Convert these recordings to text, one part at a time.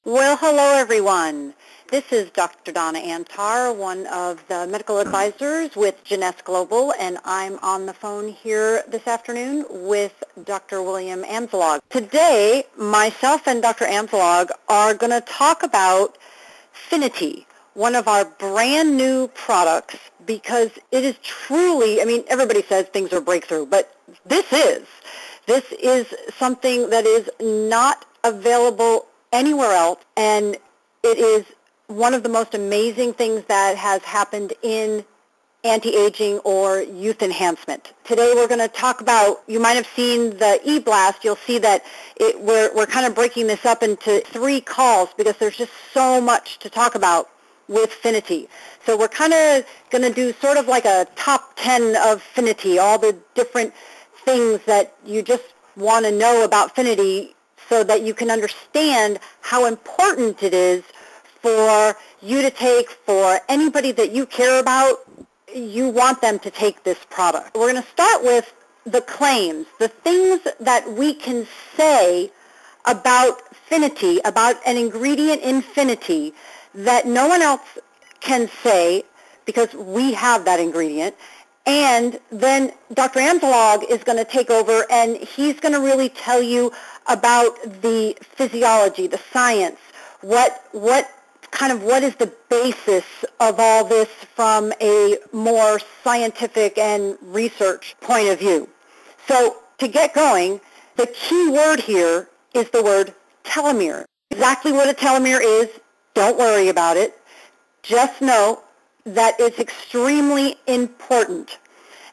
Well, hello everyone. This is Dr. Donna Antarr, one of the medical advisors with Jeunesse Global, and I'm on the phone here this afternoon with Dr. William Amzallag. Today, myself and Dr. Amzallag are going to talk about Finiti, one of our brand new products, because it is truly, everybody says things are breakthrough, but this is something that is not available anywhere else, and it is one of the most amazing things that has happened in anti-aging or youth enhancement. Today we're going to talk about, you might have seen the e-blast, you'll see that we're kind of breaking this up into 3 calls because there's just so much to talk about with Finiti. So we're kind of going to do sort of like a top 10 of Finiti, all the different things that you just want to know about Finiti, so that you can understand how important it is for you to take, for anybody that you care about. You want them to take this product. We're going to start with the claims, the things that we can say about Finiti, about an ingredient in Finiti that no one else can say because we have that ingredient. And then Dr. Amzallag is going to take over, and he's going to really tell you about the physiology, the science, what is the basis of all this from a more scientific and research point of view. So to get going, the key word here is the word telomere. Exactly what a telomere is, don't worry about it. Just know that it's extremely important.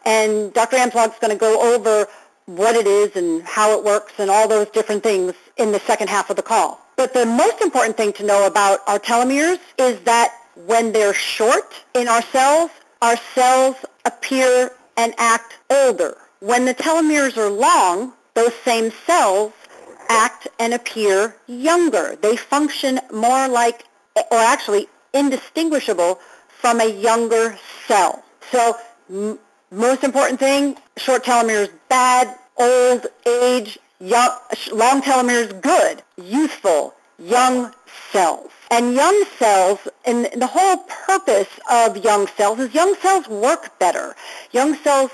And Dr. Amzallag is going to go over what it is and how it works and all those different things in the second half of the call. But the most important thing to know about our telomeres is that when they're short in our cells appear and act older. When the telomeres are long, those same cells act and appear younger. They function more like, or actually indistinguishable from a younger cell. So most important thing, short telomeres bad, old, age, young, long telomeres good, youthful, young cells. And young cells, and the whole purpose of young cells is young cells work better. Young cells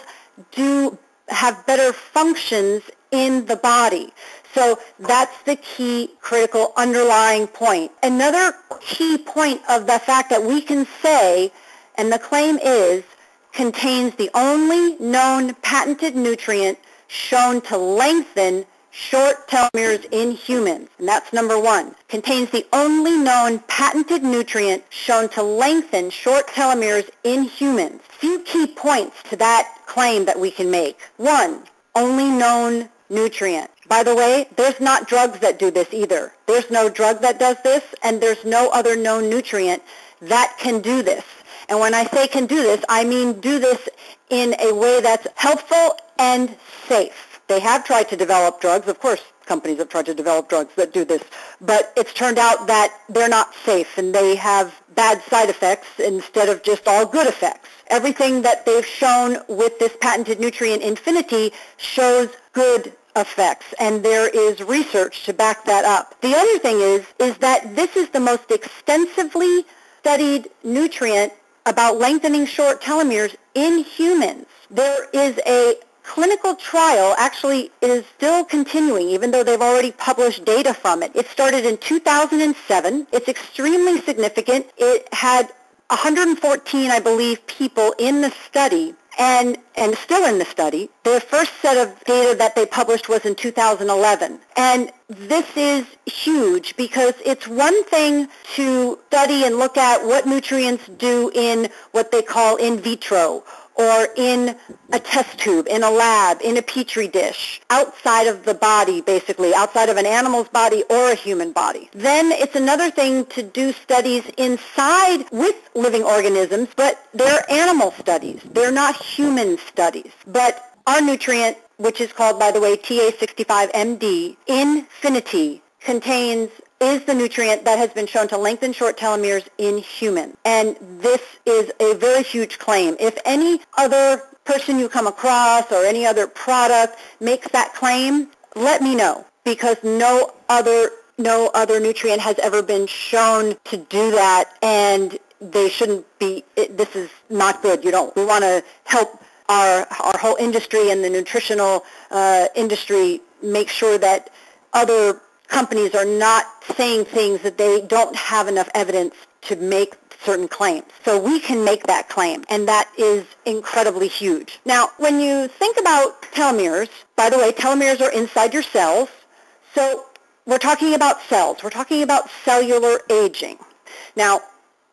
do have better functions in the body. So that's the key critical underlying point. Another key point of the fact that we can say, and the claim is, contains the only known patented nutrient shown to lengthen short telomeres in humans. And that's number 1. Contains the only known patented nutrient shown to lengthen short telomeres in humans. Few key points to that claim that we can make. 1, only known nutrient. By the way, there's not drugs that do this either. There's no drug that does this, and there's no other known nutrient that can do this. And when I say can do this, I mean do this in a way that's helpful and safe. They have tried to develop drugs. Of course, companies have tried to develop drugs that do this. But it's turned out that they're not safe, and they have bad side effects instead of just all good effects. Everything that they've shown with this patented nutrient Finiti shows good effects, and there is research to back that up. The other thing is that this is the most extensively studied nutrient about lengthening short telomeres in humans. There is a clinical trial, actually it is still continuing even though they've already published data from it. It started in 2007. It's extremely significant. It had 114, I believe, people in the study and still in the study. The first set of data that they published was in 2011. And this is huge because it's one thing to study and look at what nutrients do in what they call in vitro, or in a test tube, in a lab, in a petri dish, outside of the body, basically, outside of an animal's body or a human body. Then it's another thing to do studies inside with living organisms, but they're animal studies. They're not human studies. But our nutrient, which is called, by the way, TA65MD, Finiti, is the nutrient that has been shown to lengthen short telomeres in humans. And this is a very huge claim. If any other person you come across or any other product makes that claim, let me know, because no other No other nutrient has ever been shown to do that, and they shouldn't be. This is not good. We want to help our whole industry and the nutritional industry make sure that other companies are not saying things that they don't have enough evidence to make certain claims. So we can make that claim, and that is incredibly huge. Now, when you think about telomeres, by the way, telomeres are inside your cells. So we're talking about cells. We're talking about cellular aging. Now,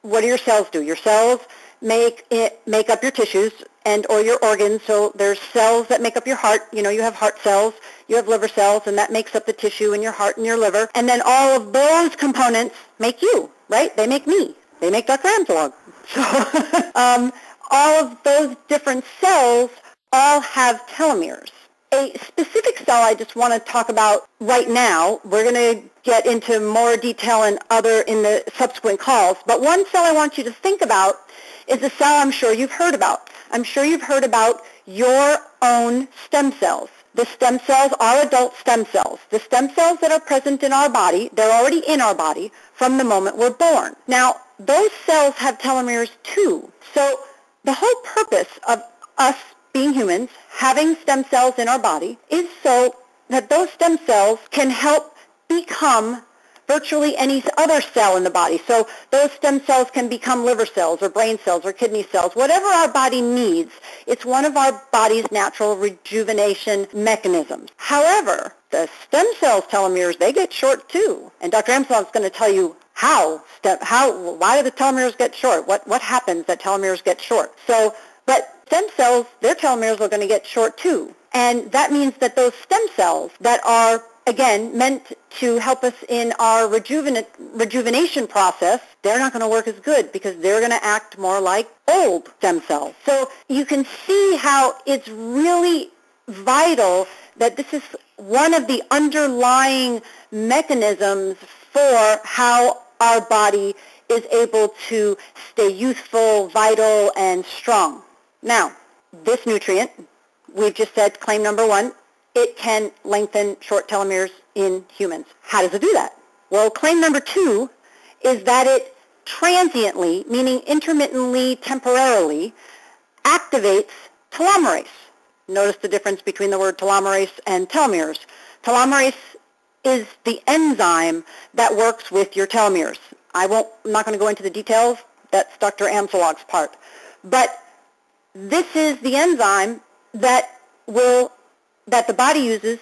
what do your cells do? Your cells make up your tissues and or your organs. So there's cells that make up your heart. You have heart cells, you have liver cells, and that makes up the tissue in your heart and your liver. And then all of those components make you, right? They make me. They make Dr. Amzallag. So all of those different cells all have telomeres. A specific cell I just want to talk about right now, we're going to get into more detail in the subsequent calls, but one cell I want you to think about is a cell I'm sure you've heard about. I'm sure you've heard about your own stem cells. The stem cells are adult stem cells. The stem cells that are present in our body, they're already in our body from the moment we're born. Now, those cells have telomeres too. So the whole purpose of us being humans, having stem cells in our body, is so that those stem cells can help become virtually any other cell in the body. So those stem cells can become liver cells or brain cells or kidney cells, whatever our body needs. It's one of our body's natural rejuvenation mechanisms. However, the stem cells' telomeres, they get short too. And Dr. Amzallag is going to tell you why do the telomeres get short? What happens that telomeres get short? But stem cells, their telomeres are going to get short too. And that means that those stem cells that are, again, meant to help us in our rejuvenation process, they're not going to work as good because they're going to act more like old stem cells. So you can see how it's really vital that this is one of the underlying mechanisms for how our body is able to stay youthful, vital, and strong. Now, this nutrient, we've just said claim number one, it can lengthen short telomeres in humans. How does it do that? Well, claim number two is that it transiently, meaning intermittently, temporarily, activates telomerase. Notice the difference between the word telomerase and telomeres. Telomerase is the enzyme that works with your telomeres. I'm not going to go into the details. That's Dr. Amzallagg's part. But this is the enzyme that the body uses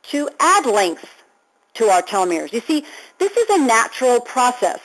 to add length to our telomeres. You see, this is a natural process.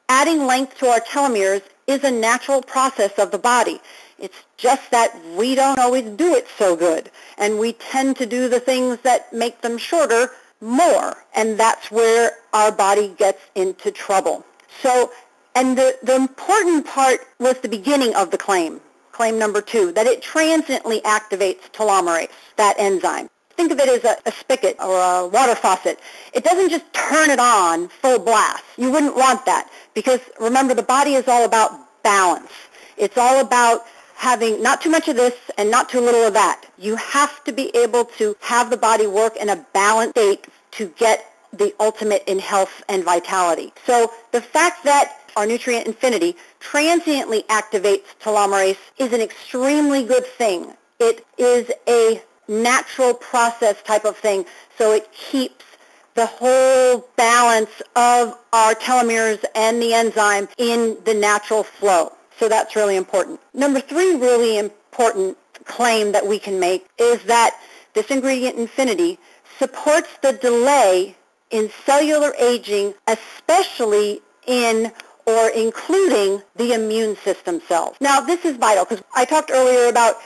Adding length to our telomeres is a natural process of the body. It's just that we don't always do it so good, and we tend to do the things that make them shorter more, and that's where our body gets into trouble. So, and the important part was the beginning of the claim number two, that it transiently activates telomerase, that enzyme. Think of it as a spigot or a water faucet. It doesn't just turn it on full blast. You wouldn't want that because, remember, the body is all about balance. It's all about having not too much of this and not too little of that. You have to be able to have the body work in a balanced state to get the ultimate in health and vitality. So the fact that our nutrient Finiti transiently activates telomerase is an extremely good thing. It is a natural process type of thing, so it keeps the whole balance of our telomeres and the enzyme in the natural flow. So that's really important. Number three really important claim that we can make is that this ingredient Finiti supports the delay in cellular aging, especially in or including the immune system cells. Now, this is vital because I talked earlier about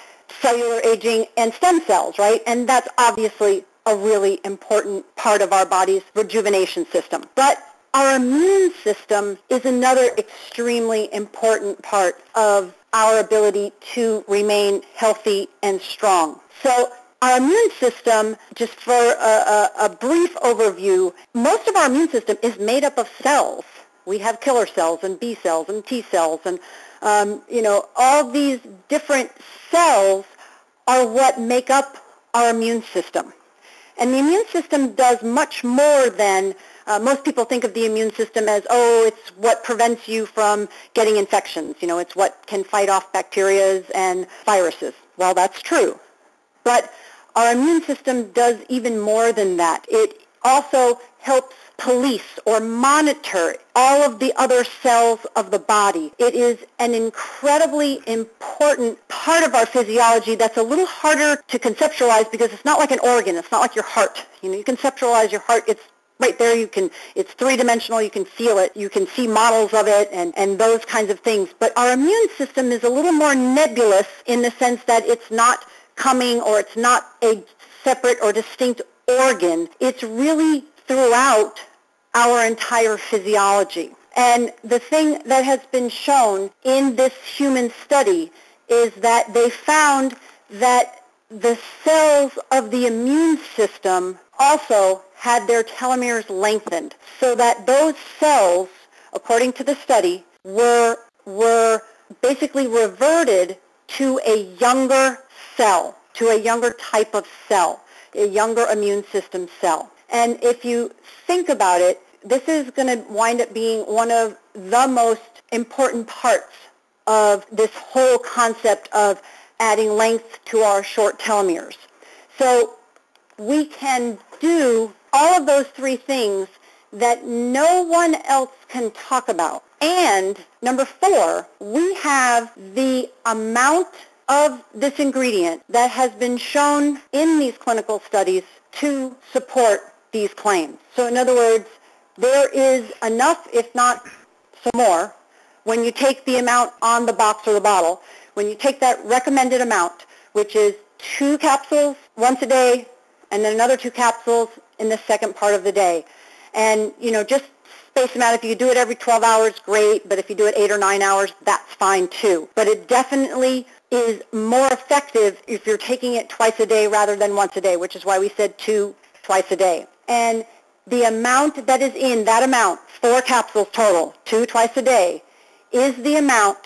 cellular aging and stem cells, right? And that's obviously a really important part of our body's rejuvenation system. But our immune system is another extremely important part of our ability to remain healthy and strong. So our immune system, just for a brief overview, most of our immune system is made up of cells. We have killer cells and B cells and T cells and, all these different cells are what make up our immune system. And the immune system does much more than most people think of the immune system as, oh, it's what prevents you from getting infections. You know, it's what can fight off bacteria and viruses. Well, that's true. But our immune system does even more than that. It also helps police or monitor all of the other cells of the body. It is an incredibly important part of our physiology that's a little harder to conceptualize because it's not like an organ. It's not like your heart. You know, you conceptualize your heart. It's right there. It's three-dimensional. You can feel it. You can see models of it and those kinds of things. But our immune system is a little more nebulous in the sense that it's not coming or it's not a separate or distinct organ. It's really throughout our entire physiology. And the thing that has been shown in this human study is that they found that the cells of the immune system also had their telomeres lengthened, so that those cells, according to the study, were basically reverted to a younger cell, to a younger type of cell, a younger immune system cell. And if you think about it, this is going to wind up being one of the most important parts of this whole concept of adding length to our short telomeres. So we can do all of those three things that no one else can talk about. And number 4, we have the amount of this ingredient that has been shown in these clinical studies to support these claims. So in other words, there is enough, if not some more, when you take the amount on the box or the bottle, when you take that recommended amount, which is 2 capsules once a day, and then another 2 capsules in the second part of the day. And, you know, just space them out. If you do it every 12 hours, great, but if you do it 8 or 9 hours, that's fine too. But it definitely is more effective if you're taking it twice a day rather than once a day, which is why we said 2 twice a day. And the amount that is in that amount, 4 capsules total, 2 twice a day, is the amount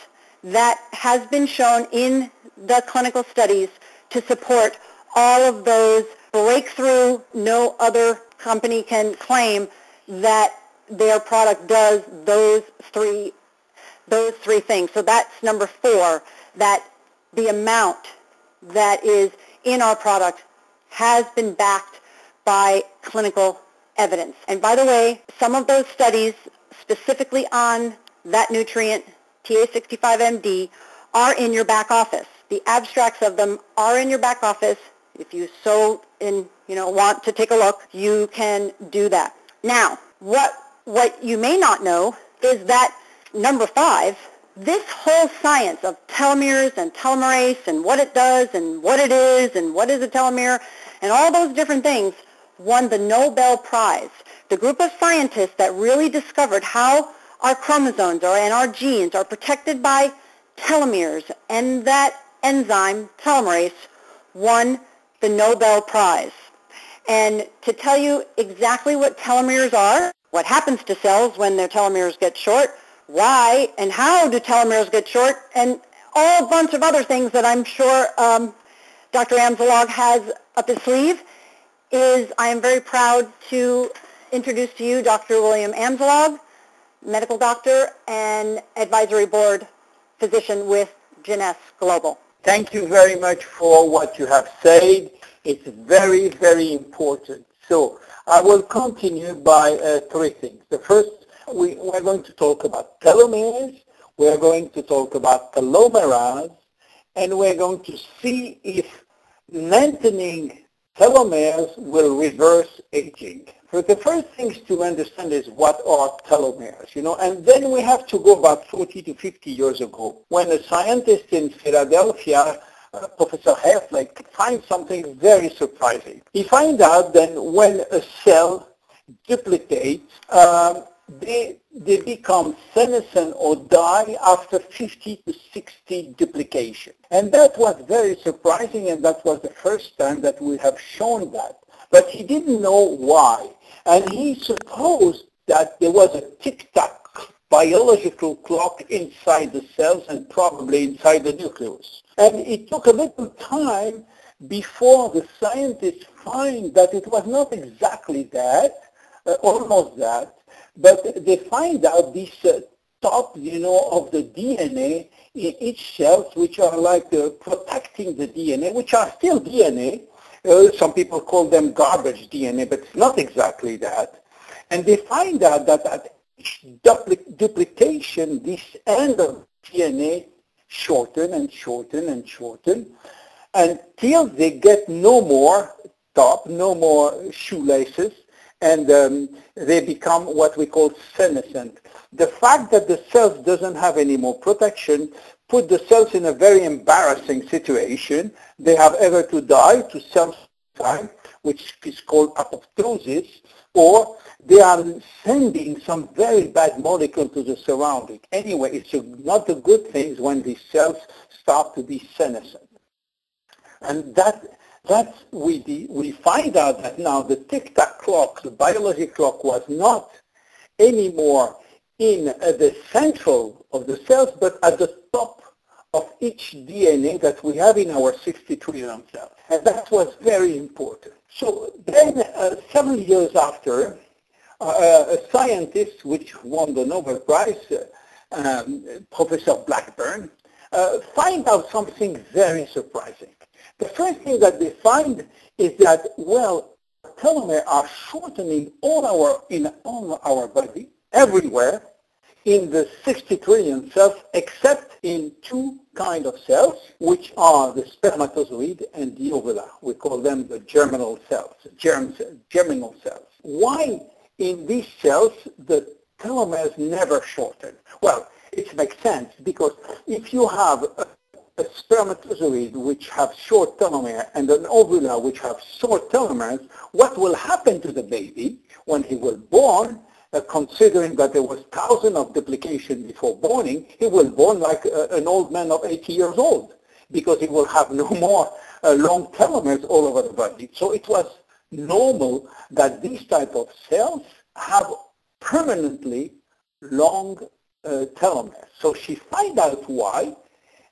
that has been shown in the clinical studies to support all of those breakthrough. No other company can claim that their product does those three things. So that's number 4, that the amount that is in our product has been backed by clinical evidence. And by the way, some of those studies specifically on that nutrient, TA65MD, are in your back office. The abstracts of them are in your back office. If you want to take a look, you can do that. Now, what you may not know is that number 5, this whole science of telomeres and telomerase and what it does and what it is and what is a telomere and all those different things won the Nobel Prize. The group of scientists that really discovered how our chromosomes and our genes are protected by telomeres and that enzyme, telomerase, won the Nobel Prize. And to tell you exactly what telomeres are, what happens to cells when their telomeres get short, why and how do telomeres get short, and all a bunch of other things that I'm sure Dr. Amzallag has up his sleeve, is I am very proud to introduce to you Dr. William Amzallag, medical doctor and advisory board physician with Jeunesse Global. Thank you very much for what you have said. It's very, very important. So I will continue by 3 things. The first, we're going to talk about telomeres, we're going to talk about telomerase, and we're going to see if lengthening telomeres will reverse aging. So the first things to understand is what are telomeres, and then we have to go about 40 to 50 years ago when a scientist in Philadelphia, Professor Herflick, finds something very surprising. He finds out that when a cell duplicates, they become senescent or die after 50 to 60 duplication. And that was very surprising, and that was the first time that we have shown that. But he didn't know why. And he supposed that there was a tick-tock biological clock inside the cells and probably inside the nucleus. And it took a little time before the scientists find that it was not exactly that, almost that, but they find out this top, of the DNA in each cells, which are like protecting the DNA, which are still DNA. Some people call them garbage DNA, but it's not exactly that. And they find out that at each duplication, this end of DNA shorten and shorten and shorten until they get no more top, no more shoelaces, and they become what we call senescent. The fact that the cells doesn't have any more protection put the cells in a very embarrassing situation. They have either to die to self-time, which is called apoptosis, or they are sending some very bad molecule to the surrounding. Anyway, it's not a good thing when these cells start to be senescent. And we find out that now the tic-tac clock, the biology clock, was not anymore in the central of the cells, but at the top of each DNA that we have in our 60 trillion cells. And that was very important. So then, several years after, a scientist which won the Nobel Prize, Professor Blackburn, find out something very surprising. The first thing that they find is that, well, telomeres are shortening in all our body, everywhere, in the 60 trillion cells, except in two kinds of cells, which are the spermatozoid and the ovula. We call them the germinal cells, germinal cells. Why in these cells the telomeres never shorten? Well, it makes sense, because if you have a spermatozoid which have short telomere and an ovula which have short telomeres, what will happen to the baby when he was born, considering that there was thousands of duplication before born, he will born like an old man of 80 years old, because he will have no more long telomeres all over the body. So it was normal that these type of cells have permanently long telomeres. So she find out why,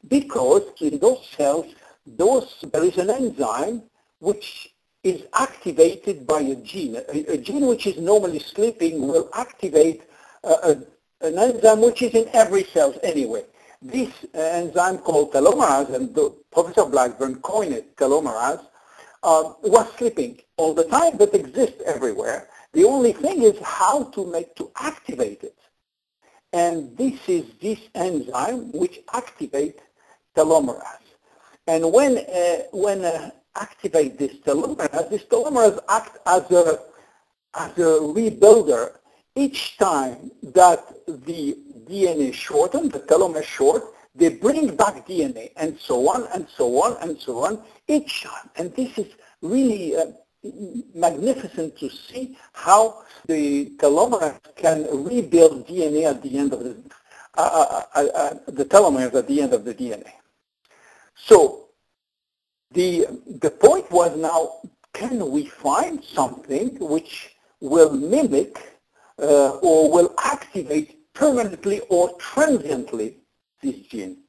because in those cells, there is an enzyme which is activated by a gene. A gene which is normally sleeping will activate an enzyme which is in every cell anyway. This enzyme called telomerase, and Professor Blackburn coined it telomerase, was sleeping all the time but exists everywhere. The only thing is how to activate it. And this is this enzyme which activates telomerase. And when activate this telomerase act as a rebuilder. Each time that the DNA shorten, the telomere short, they bring back DNA, and so on, and so on, and so on, each time. And this is really magnificent to see how the telomere can rebuild DNA at the end of the telomeres at the end of the DNA. So the point was now, can we find something which will mimic or will activate permanently or transiently this gene?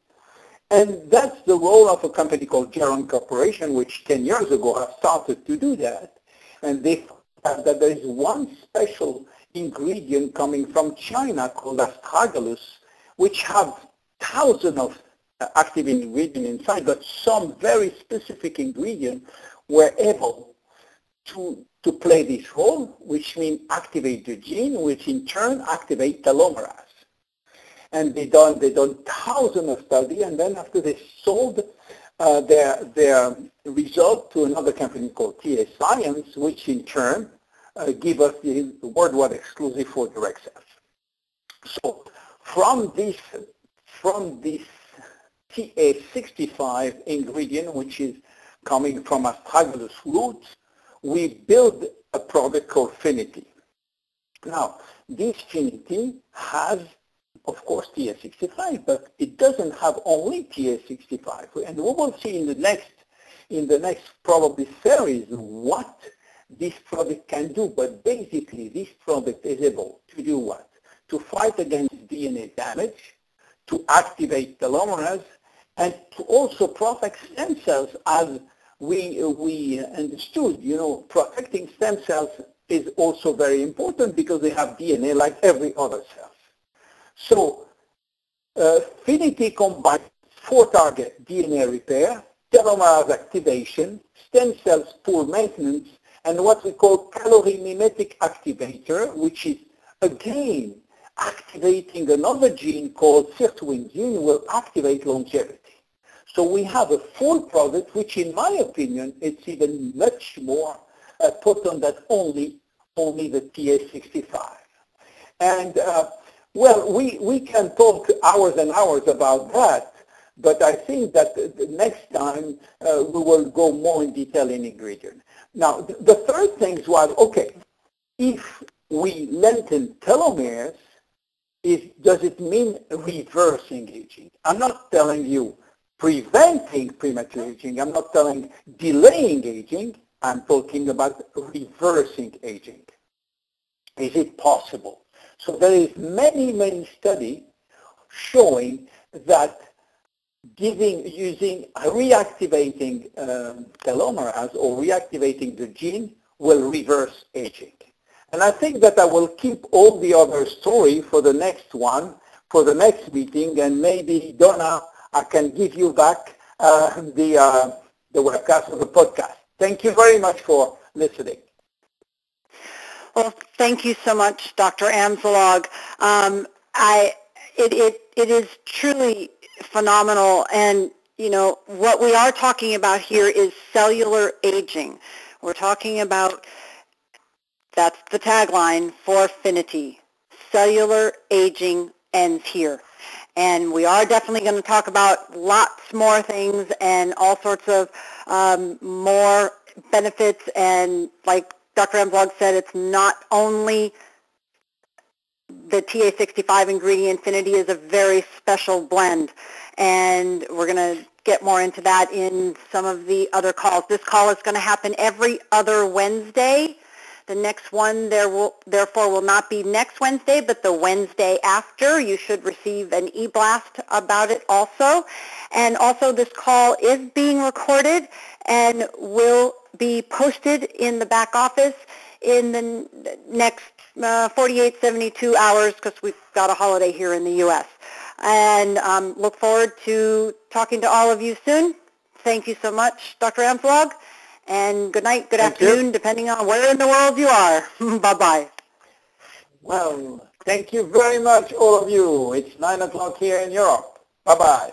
And that's the role of a company called Geron Corporation, which 10 years ago have started to do that. And they found that there is one special ingredient coming from China called astragalus, which have thousands of active ingredients inside, but some very specific ingredients were able to play this role, which means activate the gene, which in turn activate telomerase. And they done thousands of studies, and then after they sold their result to another company called TA Science, which in turn give us the worldwide exclusive for direct cells. So from this TA65 ingredient, which is coming from astragalus roots, we build a product called Finiti. Now, this Finiti has, of course, TA65, but it doesn't have only TA65. And we will see in the next probably series what this product can do. But basically, this product is able to do what? To fight against DNA damage, to activate telomerase, and to also protect stem cells, as we understood. Protecting stem cells is also very important because they have DNA like every other cell. So Finiti combines 4 targets: DNA repair, telomerase activation, stem cells pool maintenance, and what we call calorie mimetic activator, which is again activating another gene called sirtuin gene will activate longevity. So we have a full product which in my opinion it's even much more potent than only the TA65. And well, we can talk hours and hours about that, but I think that the next time we will go more in detail in ingredient. Now, the third thing was, okay, if we lengthen telomeres, does it mean reversing aging? I'm not telling you preventing premature aging. I'm not telling delaying aging. I'm talking about reversing aging. Is it possible? So there is many studies showing that using reactivating telomerase or reactivating the gene will reverse aging. And I think that I will keep all the other story for the next one, for the next meeting, and maybe Donna, I can give you back the webcast of the podcast. Thank you very much for listening. Well, thank you so much, Dr. Amzallag. It is truly phenomenal, and you know what we are talking about here is cellular aging. We're talking about, that's the tagline for Finiti. Cellular aging ends here. And we are definitely going to talk about lots more things and all sorts of more benefits. And like Dr. Amzallag said, it's not only the TA65 ingredient. Finiti is a very special blend. And we're going to get more into that in some of the other calls. This call is going to happen every other Wednesday. The next one therefore will not be next Wednesday, but the Wednesday after. You should receive an e-blast about it also. And also this call is being recorded and will be posted in the back office in the next 48, 72 hours because we've got a holiday here in the U.S. And look forward to talking to all of you soon. Thank you so much, Dr. Amzallag. And good night, good afternoon, depending on where in the world you are. Bye-bye. Well, thank you very much, all of you. It's 9 o'clock here in Europe. Bye-bye.